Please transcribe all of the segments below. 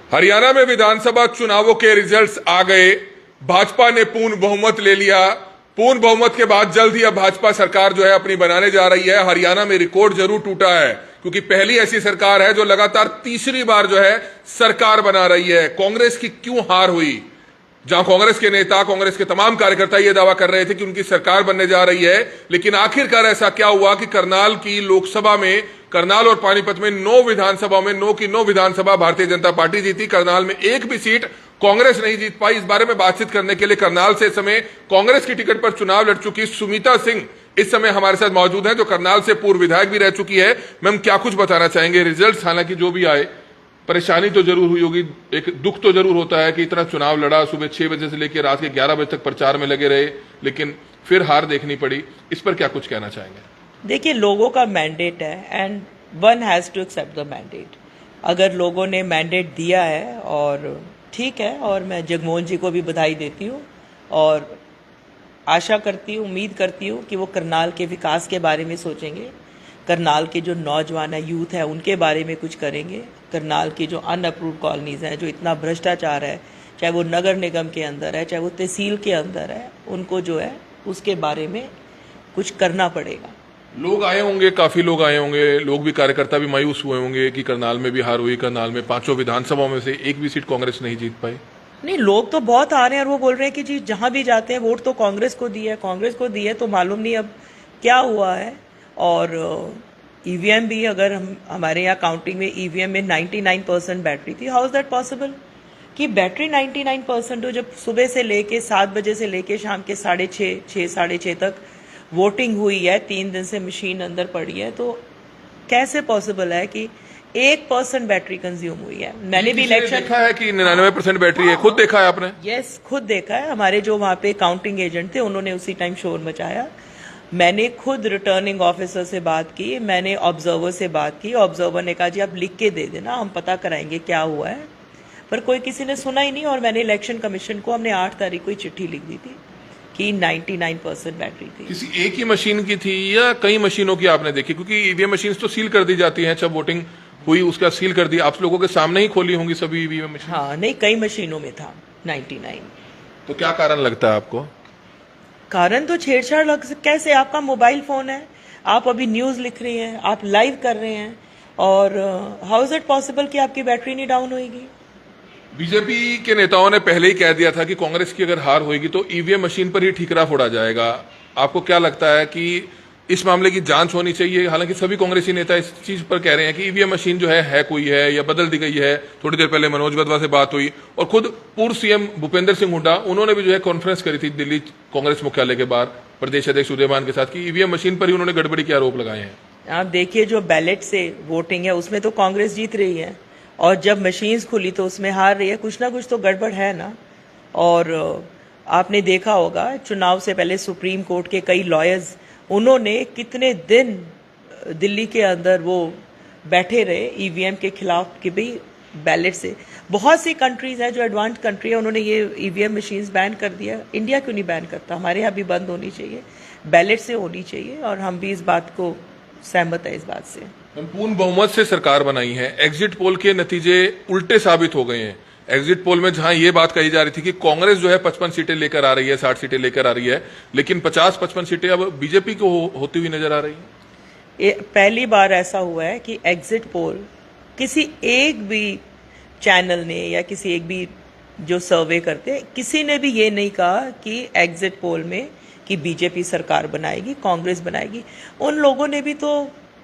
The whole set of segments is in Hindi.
हरियाणा में विधानसभा चुनावों के रिजल्ट्स आ गए। भाजपा ने पूर्ण बहुमत ले लिया। पूर्ण बहुमत के बाद जल्द ही अब भाजपा सरकार जो है अपनी बनाने जा रही है। हरियाणा में रिकॉर्ड जरूर टूटा है, क्योंकि पहली ऐसी सरकार है जो लगातार तीसरी बार जो है सरकार बना रही है। कांग्रेस की क्यों हार हुई, जहां कांग्रेस के नेता, कांग्रेस के तमाम कार्यकर्ता यह दावा कर रहे थे कि उनकी सरकार बनने जा रही है, लेकिन आखिरकार ऐसा क्या हुआ कि करनाल की लोकसभा में, करनाल और पानीपत में 9 विधानसभा में 9 की 9 विधानसभा भारतीय जनता पार्टी जीती। करनाल में एक भी सीट कांग्रेस नहीं जीत पाई। इस बारे में बातचीत करने के लिए करनाल से इस समय कांग्रेस की टिकट पर चुनाव लड़ चुकी सुमिता सिंह इस समय हमारे साथ मौजूद हैं, जो करनाल से पूर्व विधायक भी रह चुकी है। मैम, क्या कुछ बताना चाहेंगे? रिजल्ट हालांकि जो भी आए, परेशानी तो जरूर हुई होगी, एक दुख तो जरूर होता है कि इतना चुनाव लड़ा, सुबह 6 बजे से लेकर रात के 11 बजे तक प्रचार में लगे रहे, लेकिन फिर हार देखनी पड़ी। इस पर क्या कुछ कहना चाहेंगे? देखिए, लोगों का मैंडेट है and one has to accept the mandate. अगर लोगों ने मैंडेट दिया है और ठीक है, और मैं जगमोहन जी को भी बधाई देती हूँ और आशा करती हूँ, उम्मीद करती हूँ कि वो करनाल के विकास के बारे में सोचेंगे, करनाल के जो नौजवान है, यूथ है, उनके बारे में कुछ करेंगे। करनाल की जो अनअप्रूव्ड कॉलोनीज हैं, जो इतना भ्रष्टाचार है, चाहे वो नगर निगम के अंदर है, चाहे वो तहसील के अंदर है, उनको जो है उसके बारे में कुछ करना पड़ेगा। लोग आए होंगे, काफी लोग आए होंगे, लोग भी, कार्यकर्ता भी मायूस हुए होंगे कि करनाल में भी हार हुई। करनाल में 5 विधानसभाओं में से एक भी सीट कांग्रेस नहीं जीत पाई। नहीं, लोग तो बहुत आ रहे हैं और वो बोल रहे हैं कि जी जहां भी जाते हैं वोट तो कांग्रेस को दी है, कांग्रेस को दी है। तो मालूम नहीं अब क्या हुआ है। और ईवीएम भी, अगर हमारे यहाँ काउंटिंग में ईवीएम में 99% बैटरी थी, हाउ इज दैट पॉसिबल कि बैटरी 99% हो, जब सुबह से लेके 7 बजे से लेके शाम के 6:30 साढ़े 6 तक वोटिंग हुई है, 3 दिन से मशीन अंदर पड़ी है, तो कैसे पॉसिबल है कि 1% बैटरी कंज्यूम हुई है? मैंने भी इलेक्शन देखा है कि 99% बैटरी है, खुद देखा है आपने? यस, खुद देखा है। हमारे जो वहाँ पे काउंटिंग एजेंट थे, उन्होंने उसी टाइम शोर मचाया। मैंने खुद रिटर्निंग ऑफिसर से बात की, मैंने ऑब्जर्वर से बात की। ऑब्जर्वर ने कहा जी आप लिख के दे देना, हम पता कराएंगे क्या हुआ है, पर कोई किसी ने सुना ही नहीं। और मैंने इलेक्शन कमीशन को, हमने 8 तारीख को चिट्ठी लिख दी थी कि 99% बैटरी थी। किसी एक ही मशीन की थी या कई मशीनों की आपने देखी? क्योंकि ईवीएम मशीन तो सील कर दी जाती हैं, जब वोटिंग हुई उसका सील कर दिया। आप लोगों के सामने ही खोली होंगी सभी ईवीएम मशीन? हाँ, नहीं, कई मशीनों में था 99। तो क्या कारण लगता है आपको? कारण तो छेड़छाड़ कैसे? आपका मोबाइल फोन है, आप अभी न्यूज लिख रही हैं, आप लाइव कर रहे हैं, और हाउ इज इट पॉसिबल कि आपकी बैटरी नहीं डाउन होगी? बीजेपी के नेताओं ने पहले ही कह दिया था कि कांग्रेस की अगर हार होगी तो ईवीएम मशीन पर ही ठीकरा फोड़ा जाएगा। आपको क्या लगता है कि इस मामले की जांच होनी चाहिए? हालांकि सभी कांग्रेसी नेता इस चीज पर कह रहे हैं कि ईवीएम मशीन जो है कोई है या बदल दी गई है। थोड़ी देर पहले मनोज वधवा से बात हुई और खुद पूर्व सीएम भूपेंद्र सिंह हुड्डा, उन्होंने भी जो है कॉन्फ्रेंस करी थी दिल्ली कांग्रेस मुख्यालय के बाहर प्रदेश अध्यक्ष उदयमान के साथ, कि ईवीएम मशीन पर ही उन्होंने गड़बड़ी के आरोप लगाए हैं। आप देखिए, जो बैलेट से वोटिंग है उसमें तो कांग्रेस जीत रही है, और जब मशीन्स खुली तो उसमें हार रही है। कुछ ना कुछ तो गड़बड़ है ना। और आपने देखा होगा, चुनाव से पहले सुप्रीम कोर्ट के कई लॉयर्स, उन्होंने कितने दिन दिल्ली के अंदर वो बैठे रहे ईवीएम के खिलाफ कि भाई बैलेट से। बहुत सी कंट्रीज है जो एडवांस कंट्री है, उन्होंने ये ईवीएम मशीन्स बैन कर दिया। इंडिया क्यों नहीं बैन करता? हमारे यहाँ भी बंद होनी चाहिए, बैलेट से होनी चाहिए, और हम भी इस बात को सहमत है इस बात से। पूर्ण बहुमत से सरकार बनाई है, एग्जिट पोल के नतीजे उल्टे साबित हो गए हैं। एग्जिट पोल में जहां ये बात कही जा रही थी कि कांग्रेस जो है 55 सीटें लेकर आ रही है, 60 सीटें लेकर आ रही है, लेकिन 50-55 सीटें अब बीजेपी को होती हुई नजर आ रही है। पहली बार ऐसा हुआ है कि एग्जिट पोल किसी एक भी चैनल ने या किसी एक भी जो सर्वे करते, किसी ने भी ये नहीं कहा कि एग्जिट पोल में कि बीजेपी सरकार बनाएगी, कांग्रेस बनाएगी। उन लोगों ने भी तो,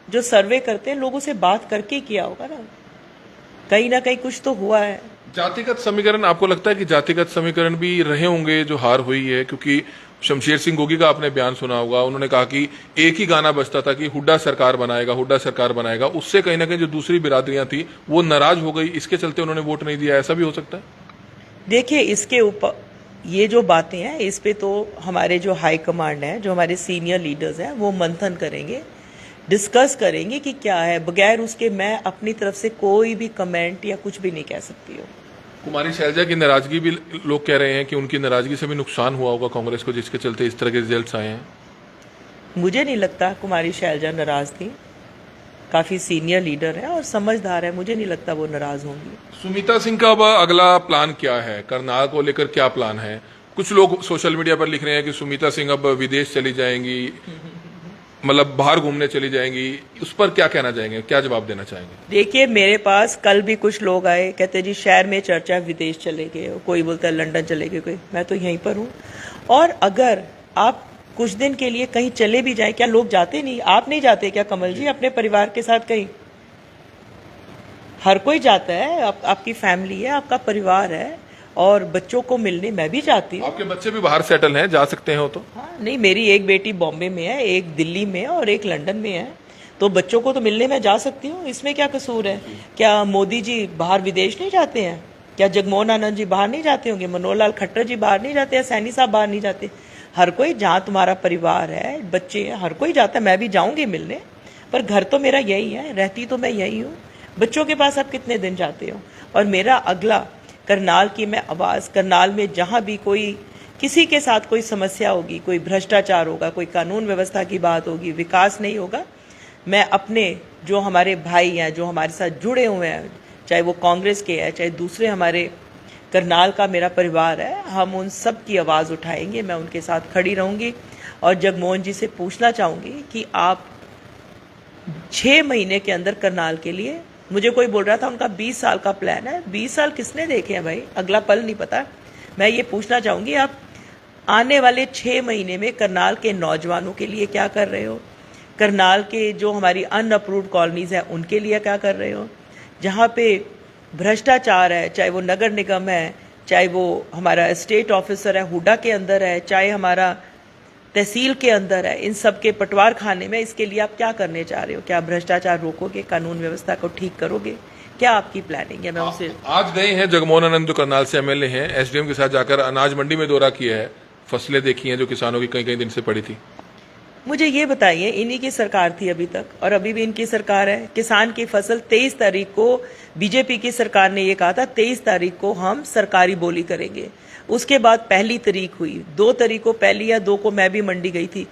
जो सर्वे करते हैं, लोगों से बात करके किया होगा ना कहीं कुछ तो हुआ है। जातिगत समीकरण, आपको लगता है कि जातिगत समीकरण भी रहे होंगे जो हार हुई है? क्योंकि शमशेर सिंह गोगी का आपने बयान सुना होगा, उन्होंने कहा कि एक ही गाना बजता था कि हुड्डा सरकार बनाएगा, हुड्डा सरकार बनाएगा। उससे कहीं ना कहीं जो दूसरी बिरादरियां थी वो नाराज हो गई, इसके चलते उन्होंने वोट नहीं दिया। ऐसा भी हो सकता है? देखिए, इसके ऊपर ये जो बातें हैं, इस पे तो हमारे जो हाई कमांड है, जो हमारे सीनियर लीडर्स हैं, वो मंथन करेंगे, डिस्कस करेंगे कि क्या है। बगैर उसके मैं अपनी तरफ से कोई भी कमेंट या कुछ भी नहीं कह सकती हूँ। कुमारी शैलजा की नाराजगी भी लोग कह रहे हैं कि उनकी नाराजगी से भी नुकसान हुआ होगा कांग्रेस को, जिसके चलते इस तरह के रिजल्ट्स आए हैं। मुझे नहीं लगता कुमारी शैलजा नाराज थी। काफ़ी सीनियर लीडर है और समझदार है, मुझे नहीं लगता वो नाराज़ होंगी। सुमिता सिंह का अब अगला प्लान क्या है? करनाल को लेकर क्या प्लान है? कुछ लोग सोशल मीडिया पर लिख रहे हैं कि सुमिता सिंह अब विदेश चली जाएंगी, मतलब बाहर घूमने चली जाएंगी। उस पर क्या कहना चाहेंगे, क्या जवाब देना चाहेंगे? देखिए, मेरे पास कल भी कुछ लोग आए, कहते जी शहर में चर्चा है विदेश चले गए, कोई बोलता है लंदन चले गए, कोई, मैं तो यहीं पर हूँ। और अगर आप कुछ दिन के लिए कहीं चले भी जाएं, क्या लोग जाते नहीं? आप नहीं जाते क्या कमल जी अपने परिवार के साथ कहीं? हर कोई जाता है, आपकी फैमिली है, आपका परिवार है, और बच्चों को मिलने मैं भी जाती हूँ। आपके बच्चे भी बाहर सेटल हैं, जा सकते हो तो? हाँ, नहीं, मेरी एक बेटी बॉम्बे में है, एक दिल्ली में है और एक लंदन में है, तो बच्चों को तो मिलने मैं जा सकती हूँ, इसमें क्या कसूर है? क्या मोदी जी बाहर विदेश नहीं जाते हैं? क्या जगमोहन आनंद जी बाहर नहीं जाते होंगे? मनोहर लाल खट्टर जी बाहर नहीं जाते हैं? सैनी साहब बाहर नहीं जाते? हर कोई, जहाँ तुम्हारा परिवार है, बच्चे हैं, हर कोई जाता है। मैं भी जाऊंगी मिलने, पर घर तो मेरा यही है, रहती तो मैं यही हूँ। बच्चों के पास आप कितने दिन जाते हो? और मेरा अगला करनाल की मैं आवाज़, करनाल में जहाँ भी कोई किसी के साथ कोई समस्या होगी, कोई भ्रष्टाचार होगा, कोई कानून व्यवस्था की बात होगी, विकास नहीं होगा, मैं अपने जो हमारे भाई हैं, जो हमारे साथ जुड़े हुए हैं, चाहे वो कांग्रेस के हैं, चाहे दूसरे हमारे करनाल का मेरा परिवार है, हम उन सब की आवाज़ उठाएंगे, मैं उनके साथ खड़ी रहूंगी। और जगमोहन जी से पूछना चाहूँगी कि आप 6 महीने के अंदर करनाल के लिए, मुझे कोई बोल रहा था उनका 20 साल का प्लान है, 20 साल किसने देखे हैं भाई? अगला पल नहीं पता। मैं ये पूछना चाहूँगी, आप आने वाले 6 महीने में करनाल के नौजवानों के लिए क्या कर रहे हो? करनाल के जो हमारी अनअप्रूव्ड कॉलोनीज़ हैं उनके लिए क्या कर रहे हो? जहाँ पे भ्रष्टाचार है, चाहे वो नगर निगम है, चाहे वो हमारा स्टेट ऑफिसर है हुडा के अंदर है, चाहे हमारा तहसील के अंदर है, इन सब के पटवार खाने में, इसके लिए आप क्या करने चाह रहे हो? क्या भ्रष्टाचार रोकोगे? कानून व्यवस्था को ठीक करोगे? क्या आपकी प्लानिंग है? मैं उनसे आज गए हैं जगमोहन आनंद जो करनाल से एमएलए हैं, एसडीएम के साथ जाकर अनाज मंडी में दौरा किया है, फसलें देखी हैं जो किसानों की कई कई दिन से पड़ी थी। मुझे ये बताइए, इन्हीं की सरकार थी अभी तक और अभी भी इनकी सरकार है। किसान की फसल 23 तारीख को बीजेपी की सरकार ने ये कहा था 23 तारीख को हम सरकारी बोली करेंगे। उसके बाद पहली तारीख हुई, 2 तारीख को, पहली या 2 को मैं भी मंडी गई थी।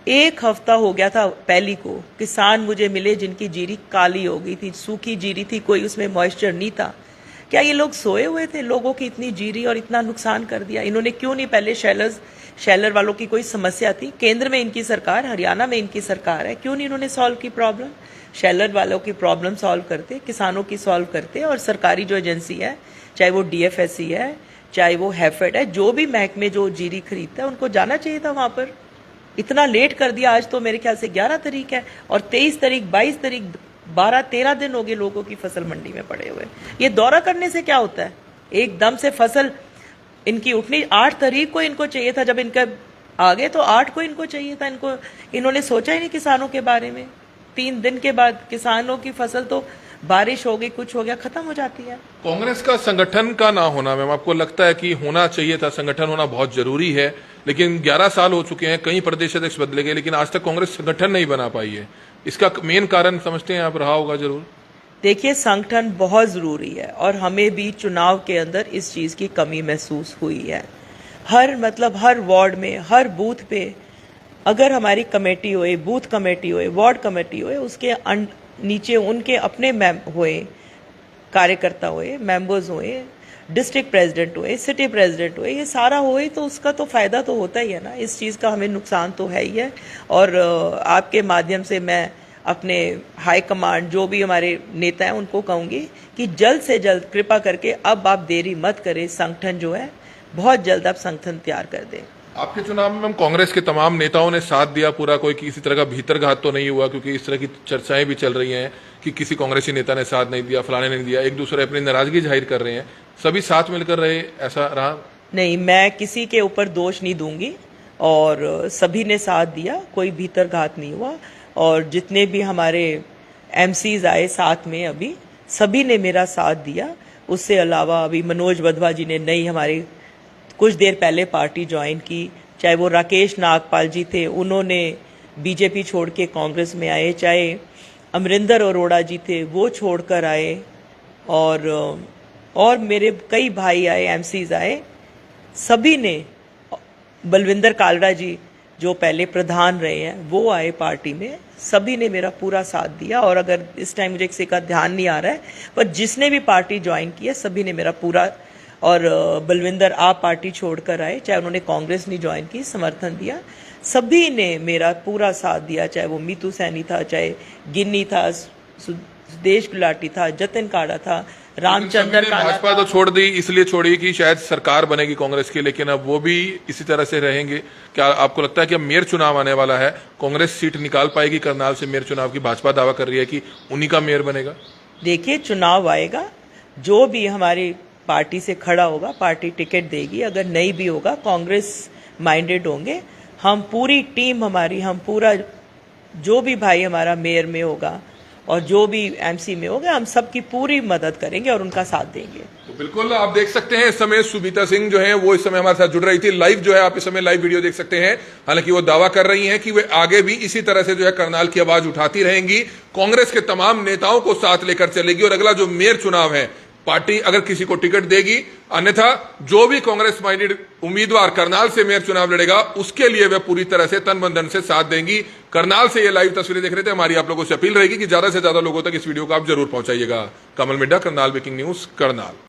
1 हफ्ता हो गया था पहली को, किसान मुझे मिले जिनकी जीरी काली हो गई थी, सूखी जीरी थी, कोई उसमें मॉइस्चर नहीं था। क्या ये लोग सोए हुए थे? लोगों की इतनी जीरी और इतना नुकसान कर दिया इन्होंने। क्यों नहीं पहले शेलर वालों की कोई समस्या थी, केंद्र में इनकी सरकार, हरियाणा में इनकी सरकार है, क्यों नहीं इन्होंने सॉल्व की प्रॉब्लम? शेलर वालों की प्रॉब्लम सॉल्व करते, किसानों की सॉल्व करते, और सरकारी जो एजेंसी है, चाहे वो डीएफएससी है, चाहे वो हैफेड है, जो भी महकमे जो जीरी खरीदता है, उनको जाना चाहिए था वहां पर। इतना लेट कर दिया। आज तो मेरे ख्याल से 11 तारीख है और 23 तारीख, 22 तारीख, 12-13 दिन हो गए लोगों की फसल मंडी में पड़े हुए। ये दौरा करने से क्या होता है? एकदम से फसल इनकी उठनी 8 तारीख को इनको चाहिए था, जब इनका आगे तो 8 को इनको चाहिए था। इन्होंने सोचा ही नहीं किसानों के बारे में। 3 दिन के बाद किसानों की फसल तो, बारिश हो गई, कुछ हो गया, खत्म हो जाती है। कांग्रेस का संगठन का ना होना, मैम, आपको लगता है कि होना चाहिए था? संगठन होना बहुत जरूरी है, लेकिन 11 साल हो चुके हैं, कई प्रदेश अध्यक्ष बदले गए, लेकिन आज तक कांग्रेस संगठन नहीं बना पाई है। इसका मेन कारण समझते हैं आप रहा होगा जरूर? देखिए, संगठन बहुत जरूरी है और हमें भी चुनाव के अंदर इस चीज की कमी महसूस हुई है। हर वार्ड में, हर बूथ पे अगर हमारी कमेटी होए, बूथ कमेटी होए, वार्ड कमेटी होए, उसके नीचे उनके अपने होए, कार्यकर्ता होए, मेंबर्स होए, डिस्ट्रिक्ट प्रेसिडेंट हुए, सिटी प्रेसिडेंट हुए, ये सारा हुए तो उसका तो फायदा तो होता ही है ना। इस चीज़ का हमें नुकसान तो है ही है। और आपके माध्यम से मैं अपने हाई कमांड, जो भी हमारे नेता हैं, उनको कहूँगी कि जल्द से जल्द कृपा करके अब आप देरी मत करें, संगठन जो है बहुत जल्द आप संगठन तैयार कर दें। आपके चुनाव में कांग्रेस के तमाम नेताओं ने साथ दिया पूरा, कोई किसी तरह का भीतरघात तो नहीं हुआ? क्योंकि इस तरह की चर्चाएं भी चल रही हैं कि किसी कांग्रेसी नेता ने साथ नहीं दिया, फलाने ने दिया, एक दूसरे अपनी नाराजगी जाहिर कर रहे हैं, सभी साथ मिलकर रहे, ऐसा रहा? नहीं, मैं किसी के ऊपर दोष नहीं दूंगी और सभी ने साथ दिया, कोई भीतरघात नहीं हुआ। और जितने भी हमारे एमसीज आए साथ में, अभी सभी ने मेरा साथ दिया। उससे अलावा अभी मनोज वधवा जी ने नई हमारी कुछ देर पहले पार्टी ज्वाइन की, चाहे वो राकेश नागपाल जी थे, उन्होंने बीजेपी छोड़ के कांग्रेस में आए, चाहे अमरिंदर अरोड़ा जी थे, वो छोड़कर आए, और मेरे कई भाई आए, एमसीज आए, सभी ने, बलविंदर कालरा जी जो पहले प्रधान रहे हैं वो आए पार्टी में, सभी ने मेरा पूरा साथ दिया। और अगर इस टाइम मुझे किसी का ध्यान नहीं आ रहा है, पर जिसने भी पार्टी ज्वाइन की है सभी ने मेरा पूरा, और बलविंदर आप पार्टी छोड़कर आए, चाहे उन्होंने कांग्रेस नहीं ज्वाइन की, समर्थन दिया, सभी ने मेरा पूरा साथ दिया, चाहे वो मीतू सैनी था, चाहे गिन्नी था, सुदेश गुलाटी था, जतिन काड़ा था, रामचंद्र लेकिन सभी ने भाजपा तो छोड़ दी, इसलिए छोड़ी कि शायद सरकार बनेगी कांग्रेस की, लेकिन अब वो भी इसी तरह से रहेंगे। क्या आपको लगता है कि अब मेयर चुनाव आने वाला है, कांग्रेस सीट निकाल पाएगी करनाल से मेयर चुनाव की? भाजपा दावा कर रही है कि उन्हीं का मेयर बनेगा। देखिए, चुनाव आएगा, जो भी हमारी पार्टी से खड़ा होगा पार्टी टिकट देगी, अगर नहीं भी होगा कांग्रेस माइंडेड होंगे, हम पूरी टीम हमारी, हम पूरा जो भी भाई हमारा मेयर में होगा और जो भी एमसी में होगा, हम सबकी पूरी मदद करेंगे और उनका साथ देंगे। तो बिल्कुल आप देख सकते हैं इस समय सुबीता सिंह जो है वो इस समय हमारे साथ जुड़ रही थी लाइव, जो है आप इस समय लाइव वीडियो देख सकते हैं। हालांकि वो दावा कर रही हैं कि वे आगे भी इसी तरह से जो है करनाल की आवाज उठाती रहेंगी, कांग्रेस के तमाम नेताओं को साथ लेकर चलेगी, और अगला जो मेयर चुनाव है पार्टी अगर किसी को टिकट देगी, अन्यथा जो भी कांग्रेस माइंडेड उम्मीदवार करनाल से मेयर चुनाव लड़ेगा उसके लिए वे पूरी तरह से तन मन धन से साथ देंगी। करनाल से ये लाइव तस्वीरें देख रहे थे, हमारी आप लोगों से अपील रहेगी कि ज्यादा से ज्यादा लोगों तक इस वीडियो को आप जरूर पहुंचाइएगा। कमल मिड्डा, करनाल ब्रेकिंग न्यूज, करनाल।